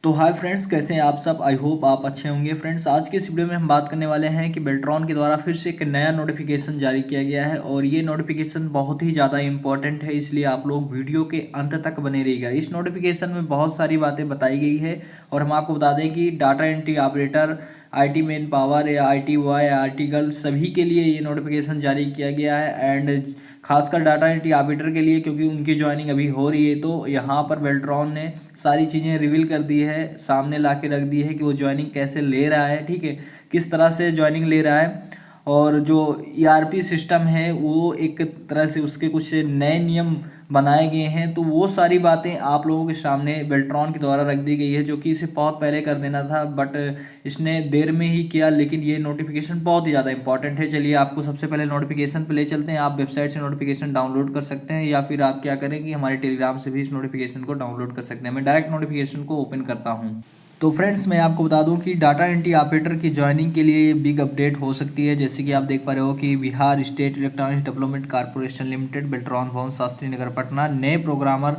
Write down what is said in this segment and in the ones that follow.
तो hi friends, कैसे हैं आप सब। आई होप आप अच्छे होंगे। फ्रेंड्स, आज के इस वीडियो में हम बात करने वाले हैं कि बेल्ट्रॉन के द्वारा फिर से एक नया नोटिफिकेशन जारी किया गया है और ये नोटिफिकेशन बहुत ही ज़्यादा इंपॉर्टेंट है, इसलिए आप लोग वीडियो के अंत तक बने रहिएगा। इस नोटिफिकेशन में बहुत सारी बातें बताई गई है और हम आपको बता दें कि data entry operator, IT man power या IT बॉय या IT गर्ल सभी के लिए ये नोटिफिकेशन जारी किया गया है एंड खासकर डाटा एंट्री ऑपरेटर के लिए, क्योंकि उनकी ज्वाइनिंग अभी हो रही है। तो यहाँ पर बेल्ट्रॉन ने सारी चीज़ें रिवील कर दी है, सामने ला के रख दी है कि वो ज्वाइनिंग कैसे ले रहा है, ठीक है, किस तरह से ज्वाइनिंग ले रहा है। और जो ERP सिस्टम है वो एक तरह से उसके कुछ नए नियम बनाए गए हैं, तो वो सारी बातें आप लोगों के सामने बेल्ट्रॉन के द्वारा रख दी गई है, जो कि इसे बहुत पहले कर देना था बट इसने देर में ही किया। लेकिन ये नोटिफिकेशन बहुत ही ज़्यादा इंपॉर्टेंट है। चलिए आपको सबसे पहले नोटिफिकेशन पे ले चलते हैं। आप वेबसाइट से नोटिफिकेशन डाउनलोड कर सकते हैं या फिर आप क्या करें कि हमारे टेलीग्राम से भी इस नोटिफिकेशन को डाउनलोड कर सकते हैं। मैं डायरेक्ट नोटिफिकेशन को ओपन करता हूँ। तो फ्रेंड्स, मैं आपको बता दूं कि डाटा एंट्री ऑपरेटर की ज्वाइनिंग के लिए ये बिग अपडेट हो सकती है। जैसे कि आप देख पा रहे हो कि Bihar state electronics development corporation limited, Beltron भवन, शास्त्री नगर, पटना, नए प्रोग्रामर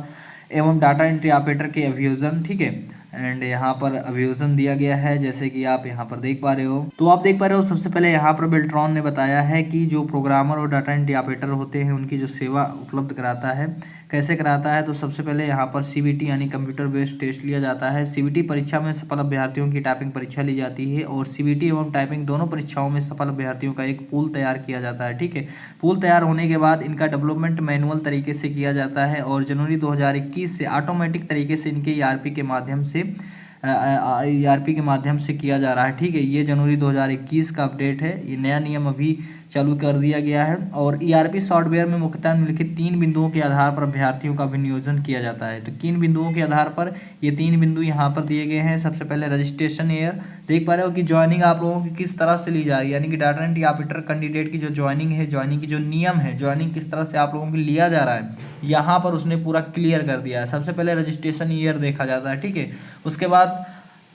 एवं डाटा एंट्री ऑपरेटर के अभियोजन, ठीक है। एंड यहाँ पर अभियोजन दिया गया है, जैसे कि आप यहाँ पर देख पा रहे हो। तो आप देख पा रहे हो, सबसे पहले यहाँ पर बेल्ट्रॉन ने बताया है कि जो प्रोग्रामर और डाटा एंट्री ऑपरेटर होते हैं उनकी जो सेवा उपलब्ध कराता है, कैसे कराता है। तो सबसे पहले यहाँ पर CBT यानी कंप्यूटर बेस्ड टेस्ट लिया जाता है। CBT परीक्षा में सफल अभ्यर्थियों की टाइपिंग परीक्षा ली जाती है और CBT एवं टाइपिंग दोनों परीक्षाओं में सफल अभ्यर्थियों का एक पूल तैयार किया जाता है, ठीक है। पूल तैयार होने के बाद इनका डेवलपमेंट मैनुअल तरीके से किया जाता है और जनवरी 2021 से ऑटोमेटिक तरीके से इनके ERP के माध्यम से किया जा रहा है, ठीक है। ये जनवरी 2021 का अपडेट है। ये नया नियम अभी चालू कर दिया गया है और ERP सॉफ्टवेयर में मुख्यतः निम्नलिखित 3 बिंदुओं के आधार पर अभ्यर्थियों का विनियोजन किया जाता है। तो किन बिंदुओं के आधार पर, ये 3 बिंदु यहाँ पर दिए गए हैं। सबसे पहले रजिस्ट्रेशन ईयर, देख पा रहे हो कि ज्वाइनिंग आप लोगों की किस तरह से ली जा रही है, यानी कि डाटा एंट्री ऑपरेटर कैंडिडेट की जो ज्वाइनिंग है, ज्वाइनिंग की जो नियम है, ज्वाइनिंग किस तरह से आप लोगों को लिया जा रहा है, यहाँ पर उसने पूरा क्लियर कर दिया है। सबसे पहले रजिस्ट्रेशन ईयर देखा जाता है, ठीक है। उसके बाद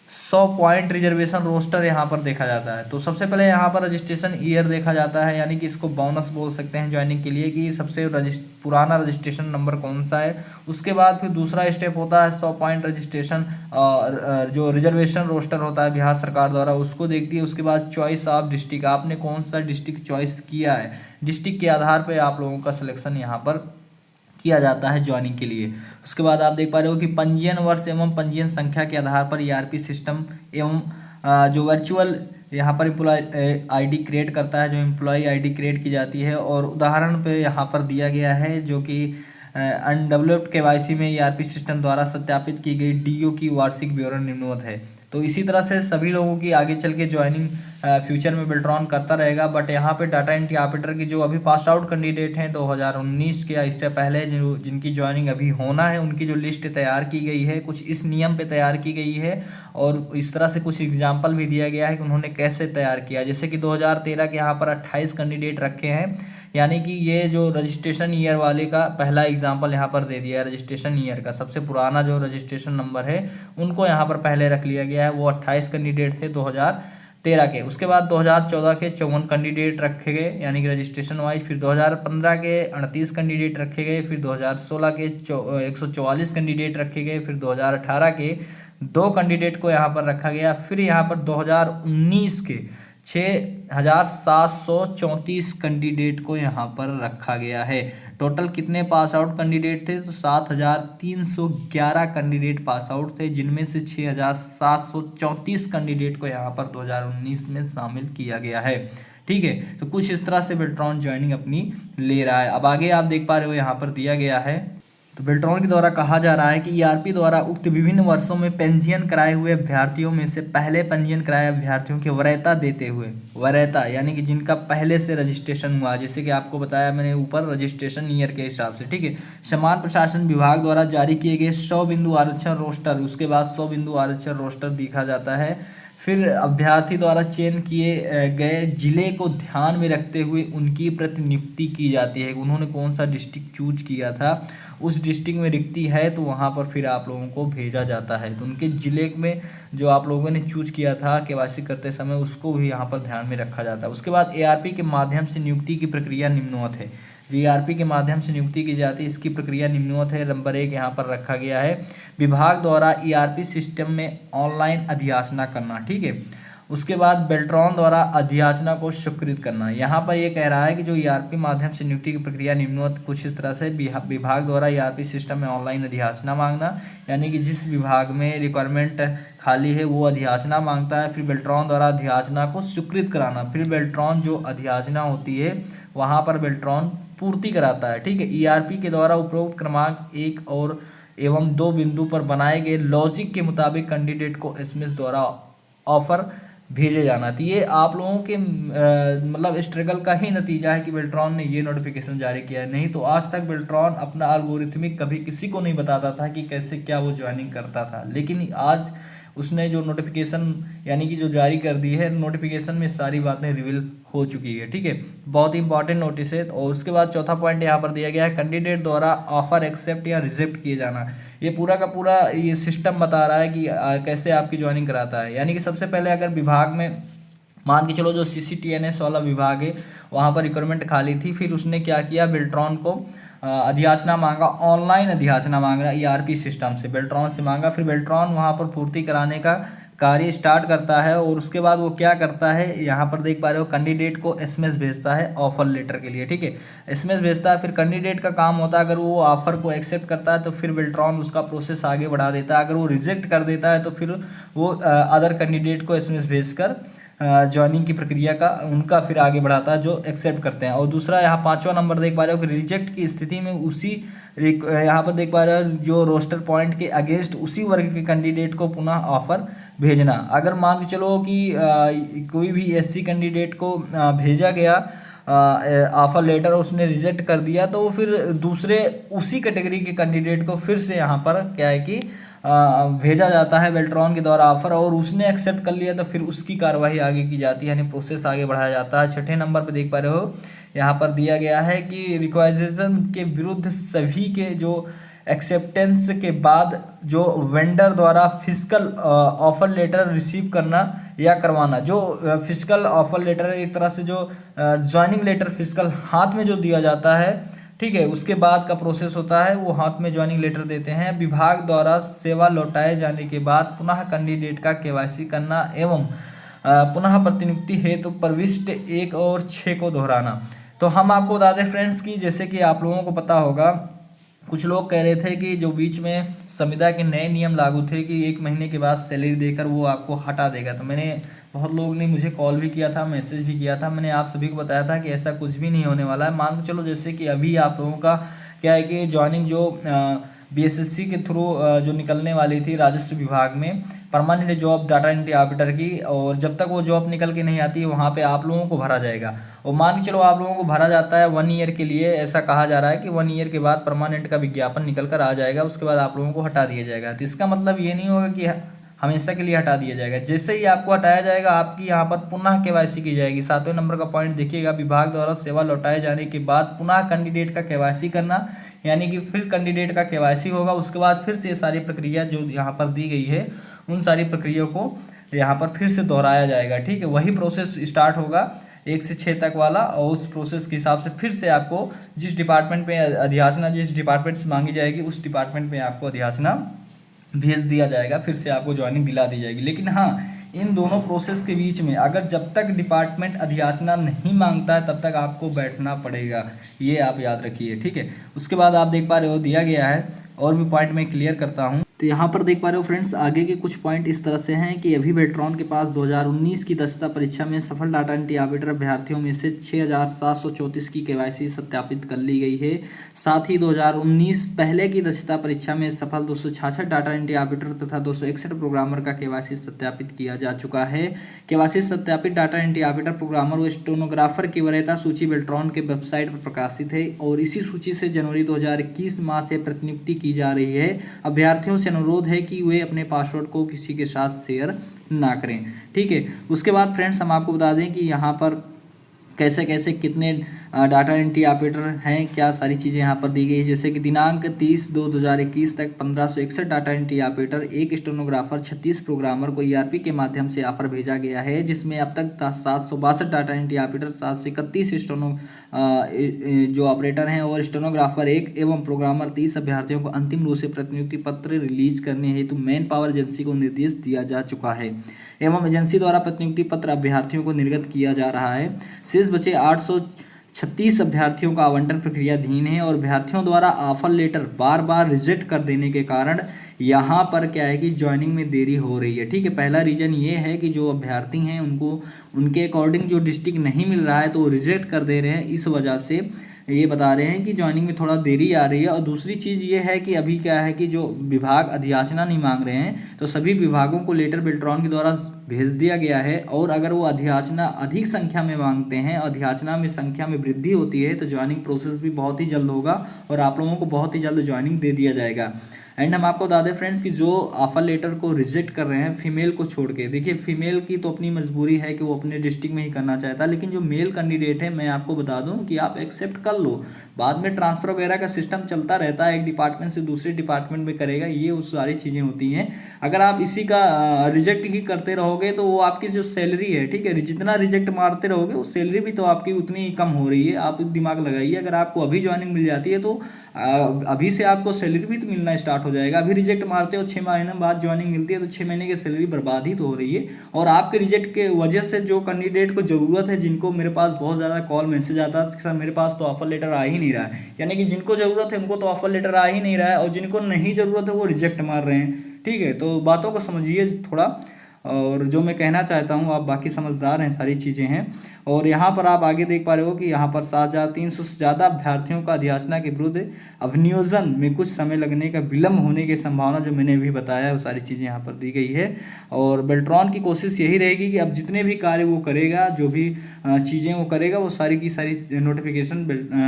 100 पॉइंट रिजर्वेशन रोस्टर यहाँ पर देखा जाता है। तो सबसे पहले यहाँ पर रजिस्ट्रेशन ईयर देखा जाता है, यानी कि इसको बोनस बोल सकते हैं ज्वाइनिंग के लिए, कि सबसे पुराना रजिस्ट्रेशन नंबर कौन सा है। उसके बाद फिर दूसरा स्टेप होता है 100 पॉइंट रजिस्ट्रेशन, जो रिजर्वेशन रोस्टर होता है बिहार सरकार द्वारा, उसको देखती है। उसके बाद चॉइस ऑफ डिस्ट्रिक्ट, आपने कौन सा डिस्ट्रिक्ट चॉइस किया है, डिस्ट्रिक्ट के आधार पर आप लोगों का सिलेक्शन यहाँ पर किया जाता है ज्वाइनिंग के लिए। उसके बाद आप देख पा रहे हो कि पंजीयन वर्ष एवं पंजीयन संख्या के आधार पर ERP सिस्टम एवं जो वर्चुअल यहाँ पर एम्प्लॉय ID क्रिएट करता है, जो एम्प्लॉय ID क्रिएट की जाती है। और उदाहरण पे यहाँ पर दिया गया है, जो कि अनडेवलप्ड KYC में ERP सिस्टम द्वारा सत्यापित की गई DO की वार्षिक विवरण निम्नवत है। तो इसी तरह से सभी लोगों की आगे चल के ज्वाइनिंग फ्यूचर में बेल्ट्रॉन करता रहेगा। बट यहाँ पे डाटा एंट्री ऑपरेटर की जो अभी पास आउट कैंडिडेट हैं 2019 के या इससे पहले जिनकी ज्वाइनिंग अभी होना है, उनकी जो लिस्ट तैयार की गई है, कुछ इस नियम पे तैयार की गई है और इस तरह से कुछ एग्जाम्पल भी दिया गया है कि उन्होंने कैसे तैयार किया। जैसे कि 2013 के यहाँ पर 28 कैंडिडेट रखे हैं, यानी कि ये जो रजिस्ट्रेशन ईयर वाले का पहला एग्जाम्पल यहाँ पर दे दिया है। रजिस्ट्रेशन ईयर का सबसे पुराना जो रजिस्ट्रेशन नंबर है उनको यहाँ पर पहले रख लिया गया है, वो 28 कैंडिडेट थे 2013 के। उसके बाद 2014 के 54 कैंडिडेट रखे गए, यानी कि रजिस्ट्रेशन वाइज। फिर 2015 के 38 कैंडिडेट रखे गए। फिर 2016 के 144 कैंडिडेट रखे गए। फिर 2018 के 2 कैंडिडेट को यहाँ पर रखा गया। फिर यहाँ पर 2019 के 6734 कैंडिडेट को यहाँ पर रखा गया है। टोटल कितने पास आउट कैंडिडेट थे, तो 7311 कैंडिडेट पास आउट थे, जिनमें से 6734 कैंडिडेट को यहाँ पर 2019 में शामिल किया गया है, ठीक है। तो कुछ इस तरह से बेल्ट्रॉन ज्वाइनिंग अपनी ले रहा है। अब आगे आप देख पा रहे हो यहाँ पर दिया गया है। तो बेल्ट्रॉन के द्वारा कहा जा रहा है कि ERP द्वारा उक्त विभिन्न वर्षों में पंजीयन कराए हुए अभ्यर्थियों में से पहले पंजीयन कराए अभ्यर्थियों की वरीयता देते हुए, वरीयता यानी कि जिनका पहले से रजिस्ट्रेशन हुआ, जैसे कि आपको बताया मैंने ऊपर रजिस्ट्रेशन ईयर के हिसाब से, ठीक है। समान प्रशासन विभाग द्वारा जारी किए गए 100 बिंदु आरक्षण रोस्टर, उसके बाद 100 बिंदु आरक्षण रोस्टर दिखा जाता है। फिर अभ्यर्थी द्वारा चयन किए गए जिले को ध्यान में रखते हुए उनकी प्रतिनियुक्ति की जाती है। उन्होंने कौन सा डिस्ट्रिक्ट चूज किया था, उस डिस्ट्रिक्ट में रिक्ति है तो वहाँ पर फिर आप लोगों को भेजा जाता है। तो उनके ज़िले में जो आप लोगों ने चूज किया था KYC करते समय, उसको भी यहाँ पर ध्यान में रखा जाता है। उसके बाद ERP के माध्यम से नियुक्ति की प्रक्रिया निम्नवत है। जो ईआरपी के माध्यम से नियुक्ति की जाती है इसकी प्रक्रिया निम्नवत है। नंबर 1 यहाँ पर रखा गया है, विभाग द्वारा ईआरपी सिस्टम में ऑनलाइन अधियाचना करना। ठीक है, उसके बाद बेल्ट्रॉन द्वारा अधियाचना को स्वीकृत करना। यहाँ पर ये कह रहा है कि जो ईआरपी माध्यम से नियुक्ति की प्रक्रिया निम्नवत कुछ इस तरह से, विभाग द्वारा ईआरपी सिस्टम में ऑनलाइन अधियाचना मांगना, यानी कि जिस विभाग में रिक्वायरमेंट खाली है वो अधियाचना मांगता है। फिर बेल्ट्रॉन द्वारा अधियाचना को स्वीकृत कराना, फिर बेल्ट्रॉन जो अधियाचना होती है वहाँ पर बेल्ट्रॉन पूर्ति कराता है। ठीक है, ईआरपी के द्वारा उपरोक्त क्रमांक 1 और एवं 2 बिंदु पर बनाए गए लॉजिक के मुताबिक कैंडिडेट को एसएमएस द्वारा ऑफर भेजे जाना। तो ये आप लोगों के मतलब स्ट्रगल का ही नतीजा है कि बेल्ट्रॉन ने ये नोटिफिकेशन जारी किया है। नहीं तो आज तक बेल्ट्रॉन अपना एल्गोरिथमिक कभी किसी को नहीं बताता था कि कैसे क्या वो ज्वाइनिंग करता था, लेकिन आज उसने जो नोटिफिकेशन यानी कि जो जारी कर दी है, नोटिफिकेशन में सारी बातें रिवील हो चुकी है। ठीक है, बहुत ही इंपॉर्टेंट नोटिस है। और उसके बाद चौथा पॉइंट यहाँ पर दिया गया है, कैंडिडेट द्वारा ऑफर एक्सेप्ट या रिजेक्ट किए जाना। ये पूरा का पूरा ये सिस्टम बता रहा है कि कैसे आपकी ज्वाइनिंग कराता है। यानी कि सबसे पहले अगर विभाग में मान के चलो जो CCTNS वाला विभाग है वहाँ पर रिक्वायरमेंट खाली थी, फिर उसने क्या किया, बेल्ट्रॉन को अधियाचना मांगा, ऑनलाइन अधियाचना मांग रहा ईआरपी सिस्टम से बेल्ट्रॉन से मांगा। फिर बेल्ट्रॉन वहाँ पर पूर्ति कराने का कार्य स्टार्ट करता है और उसके बाद वो क्या करता है, यहाँ पर देख पा रहे हो, कैंडिडेट को एसएमएस भेजता है ऑफर लेटर के लिए। ठीक है, एसएमएस भेजता है, फिर कैंडिडेट का काम होता है, अगर वो ऑफर को एक्सेप्ट करता है तो फिर बेल्ट्रॉन उसका प्रोसेस आगे बढ़ा देता है। अगर वो रिजेक्ट कर देता है तो फिर वो अदर कैंडिडेट को एसएमएस भेजकर ज्वाइनिंग की प्रक्रिया का उनका फिर आगे बढ़ाता है जो एक्सेप्ट करते हैं। और दूसरा यहाँ 5वां नंबर देख पा रहे हो कि रिजेक्ट की स्थिति में उसी यहाँ पर देख पा रहे हो जो रोस्टर पॉइंट के अगेंस्ट उसी वर्ग के कैंडिडेट को पुनः ऑफर भेजना। अगर मान के चलो कि कोई भी SC कैंडिडेट को भेजा गया ऑफर लेटर, उसने रिजेक्ट कर दिया, तो वो फिर दूसरे उसी कैटेगरी के कैंडिडेट को फिर से यहाँ पर क्या है कि भेजा जाता है बेल्ट्रॉन के द्वारा ऑफर, और उसने एक्सेप्ट कर लिया तो फिर उसकी कार्रवाई आगे की जाती है, यानी प्रोसेस आगे बढ़ाया जाता है। 6ठे नंबर पर देख पा रहे हो यहाँ पर दिया गया है कि रिक्वाइजेशन के विरुद्ध सभी के जो एक्सेप्टेंस के बाद जो वेंडर द्वारा फिजिकल ऑफर लेटर रिसीव करना या करवाना। जो फिजिकल ऑफर लेटर एक तरह से जो ज्वाइनिंग लेटर फिजिकल हाथ में जो दिया जाता है, ठीक है, उसके बाद का प्रोसेस होता है वो हाथ में ज्वाइनिंग लेटर देते हैं। विभाग द्वारा सेवा लौटाए जाने के बाद पुनः कैंडिडेट का KYC करना एवं पुनः प्रतिनियुक्ति हेतु प्रविष्ट 1 और 6 को दोहराना। तो हम आपको बता दें फ्रेंड्स कि जैसे कि आप लोगों को पता होगा, कुछ लोग कह रहे थे कि जो बीच में संविदा के नए नियम लागू थे कि 1 महीने के बाद सैलरी देकर वो आपको हटा देगा। तो मैंने बहुत लोग ने मुझे कॉल भी किया था, मैसेज भी किया था, मैंने आप सभी को बताया था कि ऐसा कुछ भी नहीं होने वाला है। मान के चलो जैसे कि अभी आप लोगों का क्या है कि ज्वाइनिंग जो BSSC के थ्रू जो निकलने वाली थी राजस्व विभाग में permanent job data entry operator की, और जब तक वो जॉब निकल के नहीं आती वहाँ पे आप लोगों को भरा जाएगा। और मान के चलो आप लोगों को भरा जाता है 1 ईयर के लिए, ऐसा कहा जा रहा है कि 1 ईयर के बाद परमानेंट का विज्ञापन निकल कर आ जाएगा, उसके बाद आप लोगों को हटा दिया जाएगा। तो इसका मतलब ये नहीं होगा कि हमेशा के लिए हटा दिया जाएगा। जैसे ही आपको हटाया जाएगा आपकी यहाँ पर पुनः KYC की जाएगी। 7वें नंबर का पॉइंट देखिएगा, विभाग द्वारा सेवा लौटाए जाने के बाद पुनः कैंडिडेट का KYC करना, यानी कि फिर कैंडिडेट का KYC होगा, उसके बाद फिर से ये सारी प्रक्रिया जो यहाँ पर दी गई है उन सारी प्रक्रिया को यहाँ पर फिर से दोहराया जाएगा। ठीक है, वही प्रोसेस स्टार्ट होगा 1 से 6 तक वाला, और उस प्रोसेस के हिसाब से फिर से आपको जिस डिपार्टमेंट में अधियाचना जिस डिपार्टमेंट से मांगी जाएगी उस डिपार्टमेंट में आपको अधियाचना भेज दिया जाएगा, फिर से आपको ज्वाइनिंग दिला दी जाएगी। लेकिन हाँ, इन दोनों प्रोसेस के बीच में अगर जब तक डिपार्टमेंट अधियाचना नहीं मांगता है तब तक आपको बैठना पड़ेगा, ये आप याद रखिए। ठीक है, उसके बाद आप देख पा रहे हो दिया गया है, और भी पॉइंट मैं क्लियर करता हूँ। तो यहाँ पर देख पा रहे हो फ्रेंड्स, आगे के कुछ पॉइंट इस तरह से हैं कि अभी बेल्ट्रॉन के पास 2019 की दक्षता परीक्षा में सफल डाटा एंट्री ऑपरेटर अभ्यर्थियों में से 6734 की KYC सत्यापित कर ली गई है। साथ ही 2019 पहले की दक्षता परीक्षा में सफल 266 डाटा एंट्री ऑपरेटर तथा 261 प्रोग्रामर का KYC सत्यापित किया जा चुका है। KYC सत्यापित डाटा एंट्री ऑपरेटर, प्रोग्रामर व स्टेनोग्राफर की वरीयता सूची बेल्ट्रॉन के वेबसाइट पर प्रकाशित है, और इसी सूची से जनवरी 2021 माह से प्रतिनियुक्ति की जा रही है। अभ्यर्थियों से अनुरोध है कि वे अपने पासवर्ड को किसी के साथ शेयर ना करें। ठीक है, उसके बाद फ्रेंड्स हम आपको बता दें कि यहाँ पर कैसे कैसे कितने डाटा एंट्री ऑपरेटर हैं, क्या सारी चीज़ें यहाँ पर दी गई है। जैसे कि दिनांक 30/2/2021 तक 1561 data entry operator, 1 stenographer, 36 programmer को ईआरपी के माध्यम से ऑफर भेजा गया है, जिसमें अब तक 762 डाटा एंट्री ऑपरेटर, 731 स्टेनो जो ऑपरेटर हैं और स्टेनोग्राफर 1 एवं प्रोग्रामर 30 अभ्यर्थियों को अंतिम रूप से प्रतिनियुक्ति पत्र रिलीज करने हेतु मैन पावर एजेंसी को निर्देश दिया जा चुका है एवं एजेंसी द्वारा प्रतिनियुक्ति पत्र अभ्यर्थियों को निर्गत किया जा रहा है। शेष बचे 836 अभ्यर्थियों का आवंटन प्रक्रियाधीन है और अभ्यर्थियों द्वारा ऑफर लेटर बार बार रिजेक्ट कर देने के कारण यहाँ पर क्या है कि ज्वाइनिंग में देरी हो रही है। ठीक है, पहला रीज़न ये है कि जो अभ्यर्थी हैं उनको उनके अकॉर्डिंग जो डिस्ट्रिक्ट नहीं मिल रहा है तो वो रिजेक्ट कर दे रहे हैं, इस वजह से ये बता रहे हैं कि ज्वाइनिंग में थोड़ा देरी आ रही है। और दूसरी चीज़ ये है कि अभी क्या है कि जो विभाग अधियाचना नहीं मांग रहे हैं तो सभी विभागों को लेटर बेल्ट्रॉन के द्वारा भेज दिया गया है और अगर वो अधियाचना अधिक संख्या में मांगते हैं, अधियाचना में संख्या में वृद्धि होती है तो ज्वाइनिंग प्रोसेस भी बहुत ही जल्द होगा और आप लोगों को बहुत ही जल्द ज्वाइनिंग दे दिया जाएगा। एंड हम आपको बता दें फ्रेंड्स कि जो ऑफर लेटर को रिजेक्ट कर रहे हैं फीमेल को छोड़ के, देखिए फीमेल की तो अपनी मजबूरी है कि वो अपने डिस्ट्रिक्ट में ही करना चाहता है, लेकिन जो मेल कैंडिडेट है मैं आपको बता दूं कि आप एक्सेप्ट कर लो, बाद में ट्रांसफ़र वगैरह का सिस्टम चलता रहता है, एक डिपार्टमेंट से दूसरे डिपार्टमेंट में करेगा, ये उस सारी चीज़ें होती हैं। अगर आप इसी का रिजेक्ट ही करते रहोगे तो वो आपकी जो सैलरी है, ठीक है, जितना रिजेक्ट मारते रहोगे वो सैलरी भी तो आपकी उतनी कम हो रही है। आप दिमाग लगाइए, अगर आपको अभी ज्वाइनिंग मिल जाती है तो अभी से आपको सैलरी भी तो मिलना स्टार्ट हो जाएगा। अभी रिजेक्ट मारते हो 6 महीने बाद ज्वाइनिंग मिलती है तो 6 महीने की सैलरी बर्बाद ही तो हो रही है। और आपके रिजेक्ट के वजह से जो कैंडिडेट को ज़रूरत है, जिनको मेरे पास बहुत ज़्यादा कॉल मैसेज आता है सर मेरे पास तो ऑफर लेटर आ ही नहीं रहा है, यानी कि जिनको ज़रूरत है उनको तो ऑफर लेटर आ ही नहीं रहा है और जिनको नहीं ज़रूरत है वो रिजेक्ट मार रहे हैं। ठीक है, तो बातों को समझिए थोड़ा, और जो मैं कहना चाहता हूँ आप बाकी समझदार हैं, सारी चीज़ें हैं। और यहाँ पर आप आगे देख पा रहे हो कि यहाँ पर 7,300 से ज़्यादा अभ्यर्थियों का अधियाचना के विरुद्ध अभिनियोजन में कुछ समय लगने का विलम्ब होने की संभावना जो मैंने अभी बताया है वो सारी चीज़ें यहाँ पर दी गई है। और बेल्ट्रॉन की कोशिश यही रहेगी कि अब जितने भी कार्य वो करेगा, जो भी चीज़ें वो करेगा, वो सारी की सारी नोटिफिकेशन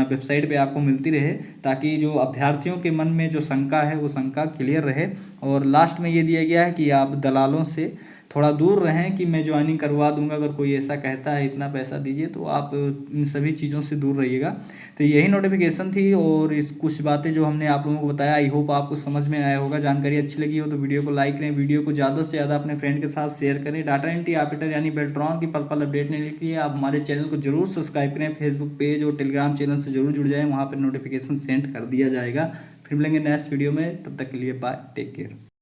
वेबसाइट पर आपको मिलती रहे, ताकि जो अभ्यर्थियों के मन में जो शंका है वो शंका क्लियर रहे। और लास्ट में ये दिया गया है कि आप दलालों से थोड़ा दूर रहें कि मैं ज्वाइनिंग करवा दूंगा, अगर कोई ऐसा कहता है इतना पैसा दीजिए, तो आप इन सभी चीज़ों से दूर रहिएगा। तो यही नोटिफिकेशन थी और इस कुछ बातें जो हमने आप लोगों को बताया, आई होप आपको समझ में आया होगा। जानकारी अच्छी लगी हो तो वीडियो को लाइक करें, वीडियो को ज़्यादा से ज़्यादा अपने फ्रेंड के साथ शेयर करें। डाटा एंट्री ऑपरेटर यानी बेल्ट्रॉन की पल अपडेट लेने के लिए आप हमारे चैनल को जरूर सब्सक्राइब करें, फेसबुक पेज और टेलीग्राम चैनल से जरूर जुड़ जाएँ, वहाँ पर नोटिफिकेशन सेंड कर दिया जाएगा। फिर मिलेंगे नेक्स्ट वीडियो में, तब तक के लिए बाय, टेक केयर।